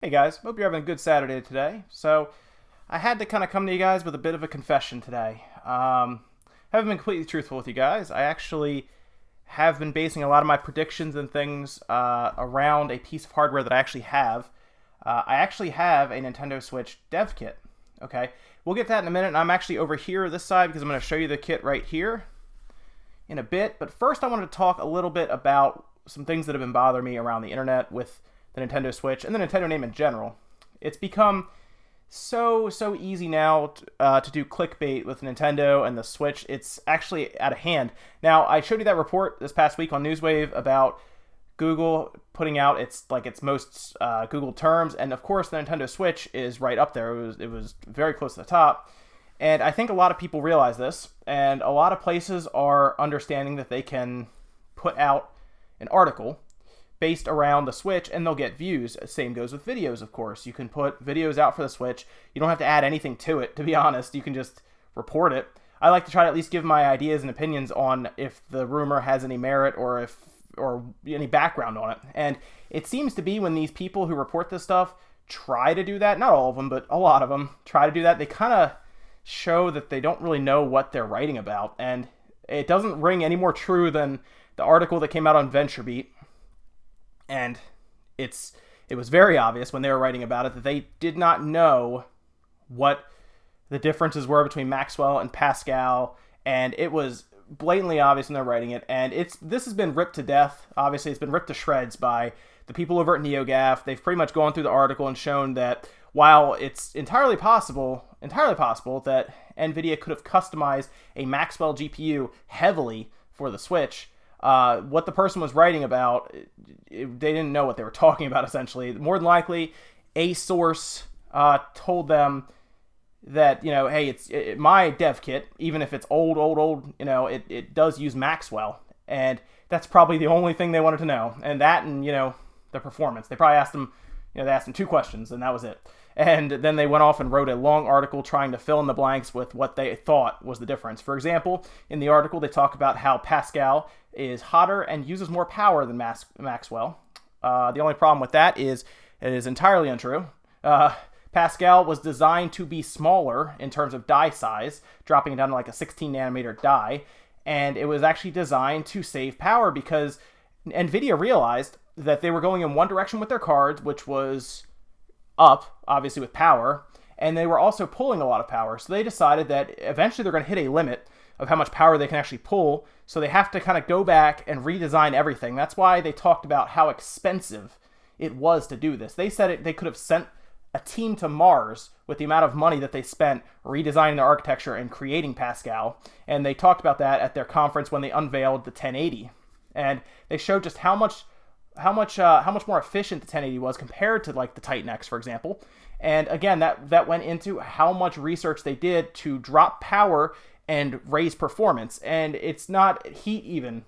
Hey guys, hope you're having a good Saturday today. So, I had to kind of come to you guys with a bit of a confession today. Haven't been completely truthful with you guys. I actually have been basing a lot of my predictions and things around a piece of hardware that I actually have. I actually have a Nintendo Switch Devkit. Okay, we'll get to that in a minute. And I'm actually over here this side because I'm going to show you the kit right here in a bit. But first, I wanted to talk a little bit about some things that have been bothering me around the internet with the Nintendo Switch and the Nintendo name in general. It's become so easy now to do clickbait with Nintendo and the Switch. It's actually out of hand. Now, I showed you that report this past week on Newswave about Google putting out its most Google terms, and of course the Nintendo Switch is right up there. It was very close to the top, and I think a lot of people realize this, and a lot of places are understanding that they can put out an article based around the Switch and they'll get views. Same goes with videos, of course. You can put videos out for the Switch. You don't have to add anything to it, to be honest. You can just report it. I like to try to at least give my ideas and opinions on if the rumor has any merit or any background on it. And it seems to be when these people who report this stuff try to do that, not all of them, but a lot of them try to do that, they kind of show that they don't really know what they're writing about. And it doesn't ring any more true than the article that came out on VentureBeat. And it was very obvious when they were writing about it that they did not know what the differences were between Maxwell and Pascal, and it was blatantly obvious when they're writing it. And this has been ripped to death. Obviously, it's been ripped to shreds by the people over at NeoGAF. They've pretty much gone through the article and shown that while it's entirely possible that NVIDIA could have customized a Maxwell GPU heavily for the Switch, what the person was writing about, they didn't know what they were talking about, essentially. More than likely, a source told them that, hey, my dev kit, even if it's old, it does use Maxwell. And that's probably the only thing they wanted to know. And that and, the performance. They probably asked them, they asked them two questions, and that was it. And then they went off and wrote a long article trying to fill in the blanks with what they thought was the difference. For example, in the article, they talk about how Pascal is hotter and uses more power than Maxwell. The only problem with that is it is entirely untrue. Pascal was designed to be smaller in terms of die size, dropping it down to like a 16 nanometer die, and it was actually designed to save power because NVIDIA realized that they were going in one direction with their cards, which was up, obviously with power, and they were also pulling a lot of power. So they decided that eventually they're going to hit a limit of how much power they can actually pull, so they have to kind of go back and redesign everything. That's why they talked about how expensive it was to do this. They said they could have sent a team to Mars with the amount of money that they spent redesigning their architecture and creating Pascal, and they talked about that at their conference when they unveiled the 1080. And they showed just how much more efficient the 1080 was compared to like the Titan X, for example. And again, that went into how much research they did to drop power and raise performance. And it's not heat even.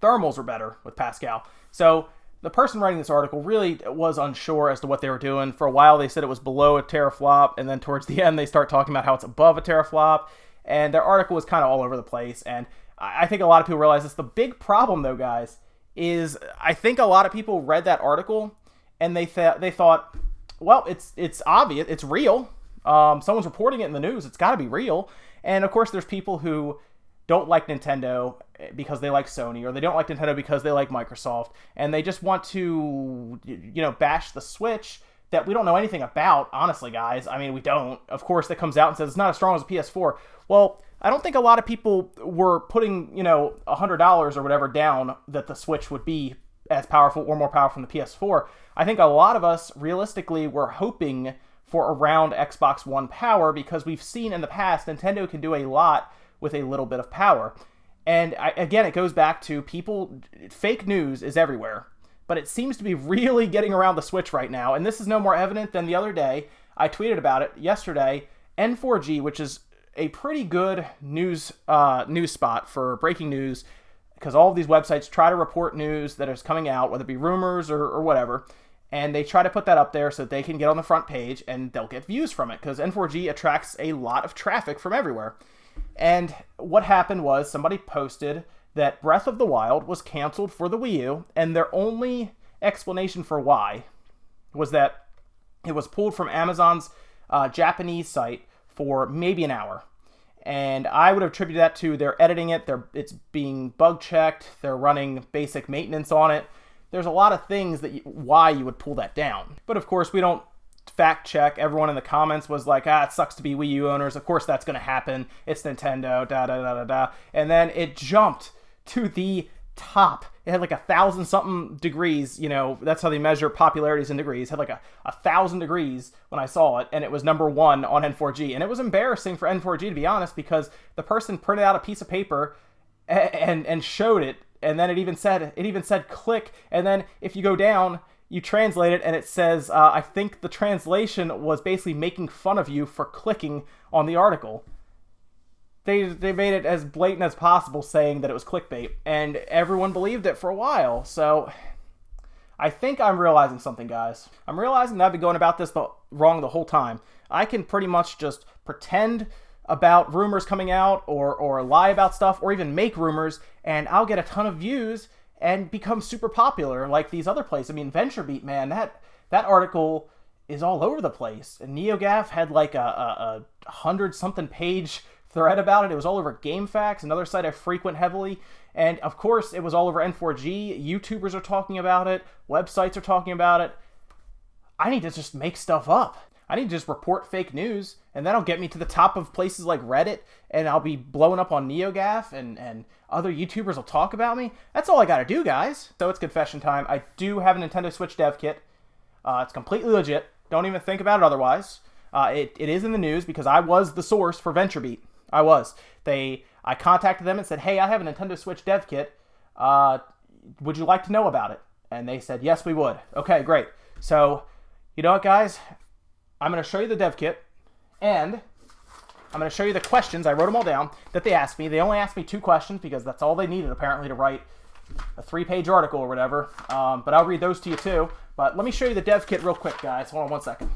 Thermals were better with Pascal. So the person writing this article really was unsure as to what they were doing. For a while, they said it was below a teraflop, and then towards the end, they start talking about how it's above a teraflop. And their article was kind of all over the place. And I think a lot of people realize this. The big problem, though, guys, is I think a lot of people read that article and they thought, well, it's obvious, it's real. Someone's reporting it in the news. It's got to be real. And of course, there's people who don't like Nintendo because they like Sony, or they don't like Nintendo because they like Microsoft, and they just want to, bash the Switch that we don't know anything about. Honestly, guys, I mean, we don't. Of course, that comes out and says it's not as strong as a PS4. Well, I don't think a lot of people were putting, $100 or whatever down that the Switch would be as powerful or more powerful than the PS4. I think a lot of us realistically were hoping for around Xbox One power because we've seen in the past Nintendo can do a lot with a little bit of power. And again, it goes back to fake news is everywhere, but it seems to be really getting around the Switch right now. And this is no more evident than the other day. I tweeted about it yesterday. N4G, which is a pretty good news spot for breaking news, because all of these websites try to report news that is coming out, whether it be rumors or whatever, and they try to put that up there so that they can get on the front page and they'll get views from it, because N4G attracts a lot of traffic from everywhere. And what happened was somebody posted that Breath of the Wild was canceled for the Wii U, and their only explanation for why was that It was pulled from Amazon's Japanese site for maybe an hour. And I would attribute that to they're editing it, it's being bug checked, they're running basic maintenance on it. There's a lot of things why you would pull that down. But of course, we don't fact check. Everyone in the comments was like, it sucks to be Wii U owners. Of course that's going to happen. It's Nintendo, da da da da da. And then it jumped to the top. It had like 1,000-something degrees. You know, that's how they measure popularities in degrees. It had like 1,000 degrees when I saw it, and it was number 1 on N4G. And it was embarrassing for N4G, to be honest, because the person printed out a piece of paper and showed it, and then it even said click. And then if you go down, you translate it, and it says, I think the translation was basically making fun of you for clicking on the article. They made it as blatant as possible, saying that it was clickbait, and everyone believed it for a while. So I think I'm realizing something, guys. I'm realizing that I've been going about this wrong the whole time. I can pretty much just pretend about rumors coming out or lie about stuff or even make rumors, and I'll get a ton of views and become super popular like these other places. I mean, VentureBeat, man, that article is all over the place. And NeoGAF had like a 100-something page thread about it. It was all over GameFAQs, another site I frequent heavily. And of course, it was all over N4G. YouTubers are talking about it. Websites are talking about it. I need to just make stuff up. I need to just report fake news, and that'll get me to the top of places like Reddit, and I'll be blowing up on NeoGAF, and other YouTubers will talk about me. That's all I gotta do, guys. So it's confession time. I do have a Nintendo Switch Devkit. It's completely legit. Don't even think about it otherwise. It is in the news because I was the source for VentureBeat. I was. I contacted them and said, hey, I have a Nintendo Switch Devkit. Would you like to know about it? And they said, yes, we would. Okay, great. So, you know what, guys? I'm going to show you the Devkit, and I'm going to show you the questions. I wrote them all down that they asked me. They only asked me 2 questions because that's all they needed, apparently, to write a 3-page article or whatever. But I'll read those to you, too. But let me show you the Devkit real quick, guys. Hold on 1 second.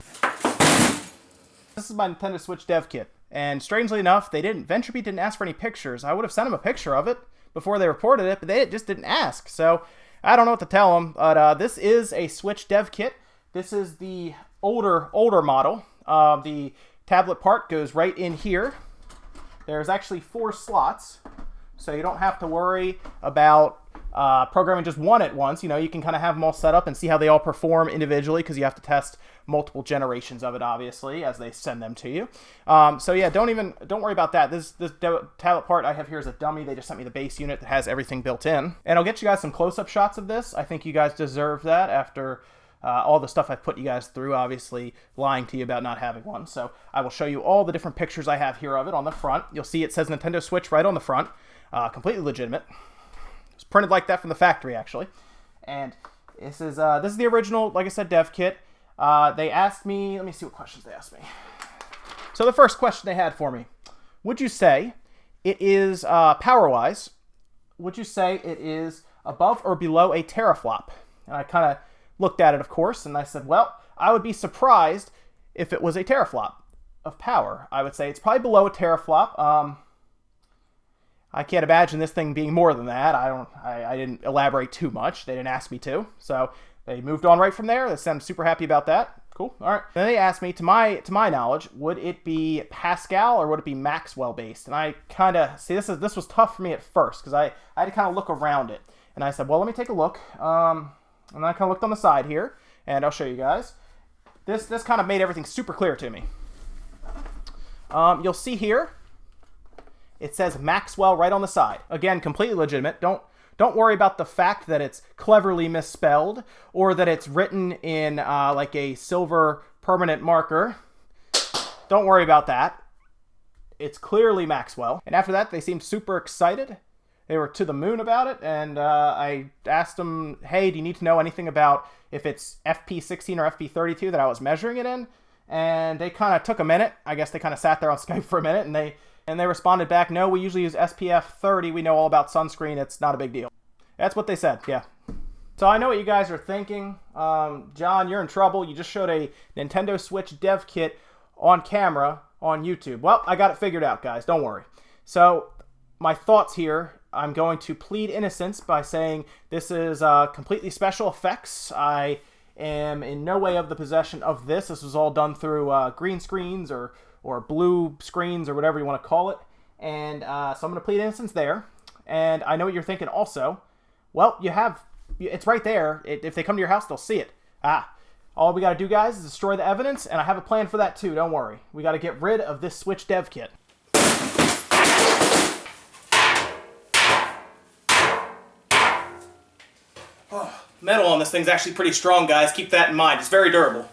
This is my Nintendo Switch Devkit. And strangely enough, VentureBeat didn't ask for any pictures. I would have sent them a picture of it before they reported it, but they just didn't ask. So I don't know what to tell them. But this is a Switch Devkit. This is the older model. The tablet part goes right in here. There's actually 4 slots, so you don't have to worry about programming just one at once. You know, you can kind of have them all set up and see how they all perform individually, because you have to test multiple generations of it, obviously, as they send them to you. So yeah, don't worry about that. This tablet part I have here is a dummy. They just sent me the base unit that has everything built in. And I'll get you guys some close-up shots of this. I think you guys deserve that after all the stuff I've put you guys through, obviously lying to you about not having one. So I will show you all the different pictures I have here of it on the front. You'll see it says Nintendo Switch right on the front. Completely legitimate. It's printed like that from the factory, actually. And this is the original, like I said, Devkit. They asked me, let me see what questions they asked me. So the first question they had for me, would you say it is, power-wise, would you say it is above or below a teraflop? And I kind of looked at it, of course, and I said, well, I would be surprised if it was a teraflop of power. I would say it's probably below a teraflop. I can't imagine this thing being more than that. I didn't elaborate too much. They didn't ask me to. So they moved on right from there. They said I'm super happy about that. Cool. All right. Then they asked me, to my knowledge, would it be Pascal or would it be Maxwell based? And I kind of see this was tough for me at first because I had to kind of look around it. And I said, well, let me take a look. And I kind of looked on the side here, and I'll show you guys. This kind of made everything super clear to me. You'll see here, it says Maxwell right on the side. Again, completely legitimate. Don't worry about the fact that it's cleverly misspelled or that it's written in like a silver permanent marker. Don't worry about that. It's clearly Maxwell. And after that, they seemed super excited. They were to the moon about it, and I asked them, hey, do you need to know anything about if it's FP16 or FP32 that I was measuring it in? And they kind of took a minute. I guess they kind of sat there on Skype for a minute, and they responded back, no, we usually use SPF 30. We know all about sunscreen. It's not a big deal. That's what they said, yeah. So I know what you guys are thinking. John, you're in trouble. You just showed a Nintendo Switch Devkit on camera on YouTube. Well, I got it figured out, guys. Don't worry. So my thoughts here, I'm going to plead innocence by saying this is completely special effects. I am in no way of the possession of this. This was all done through green screens or blue screens or whatever you want to call it. And so I'm going to plead innocence there. And I know what you're thinking also. Well, it's right there. If they come to your house, they'll see it. All we got to do, guys, is destroy the evidence, and I have a plan for that too, don't worry. We got to get rid of this Switch Devkit. Oh, metal on this thing's actually pretty strong, guys. Keep that in mind. It's very durable.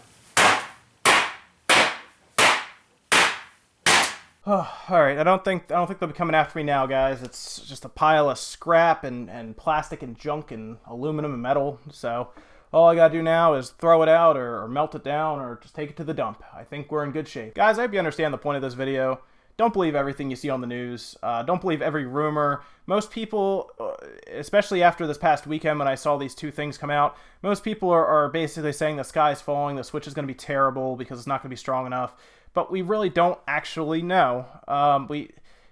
Oh, alright, I don't think they'll be coming after me now, guys. It's just a pile of scrap and plastic and junk and aluminum and metal, so all I gotta do now is throw it out or melt it down or just take it to the dump. I think we're in good shape. Guys, I hope you understand the point of this video. Don't believe everything you see on the news. Don't believe every rumor. Most people, especially after this past weekend when I saw these two things come out, most people are basically saying the sky's falling, the Switch is going to be terrible because it's not going to be strong enough. But we really don't actually know.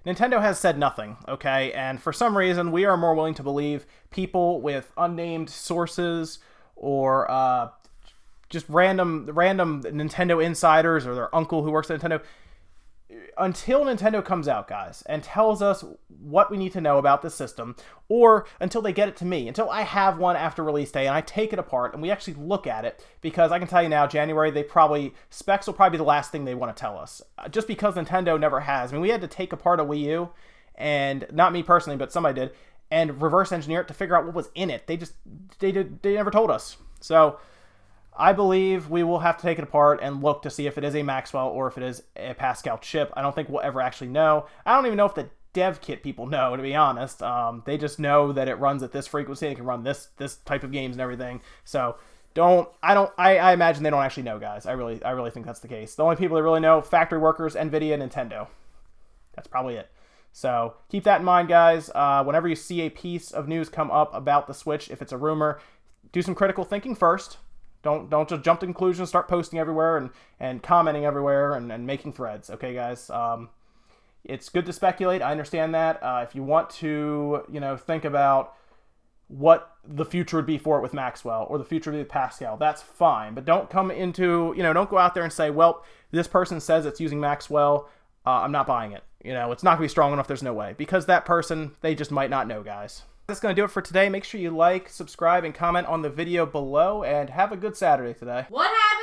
Nintendo has said nothing, okay? And for some reason, we are more willing to believe people with unnamed sources or just random Nintendo insiders or their uncle who works at Nintendo. Until Nintendo comes out, guys, and tells us what we need to know about the system, or until they get it to me, until I have one after release day and I take it apart and we actually look at it, because I can tell you now, January, specs will probably be the last thing they want to tell us, just because Nintendo never has. I mean, we had to take apart a Wii U, and not me personally, but somebody did, and reverse engineer it to figure out what was in it. They never told us. So I believe we will have to take it apart and look to see if it is a Maxwell or if it is a Pascal chip. I don't think we'll ever actually know. I don't even know if the dev kit people know, to be honest. They just know that it runs at this frequency. It can run this type of games and everything. So I imagine they don't actually know, guys. I really think that's the case. The only people that really know, factory workers, Nvidia, Nintendo. That's probably it. So keep that in mind, guys. Whenever you see a piece of news come up about the Switch, if it's a rumor, do some critical thinking first. Don't just jump to conclusions, start posting everywhere and commenting everywhere and making threads. Okay, guys? It's good to speculate. I understand that. If you want to, think about what the future would be for it with Maxwell or the future would be with Pascal, that's fine. But don't come into, don't go out there and say, well, this person says it's using Maxwell. I'm not buying it. It's not going to be strong enough. There's no way. Because that person, they just might not know, guys. That's going to do it for today. Make sure you like, subscribe, and comment on the video below, and have a good Saturday today. What happened?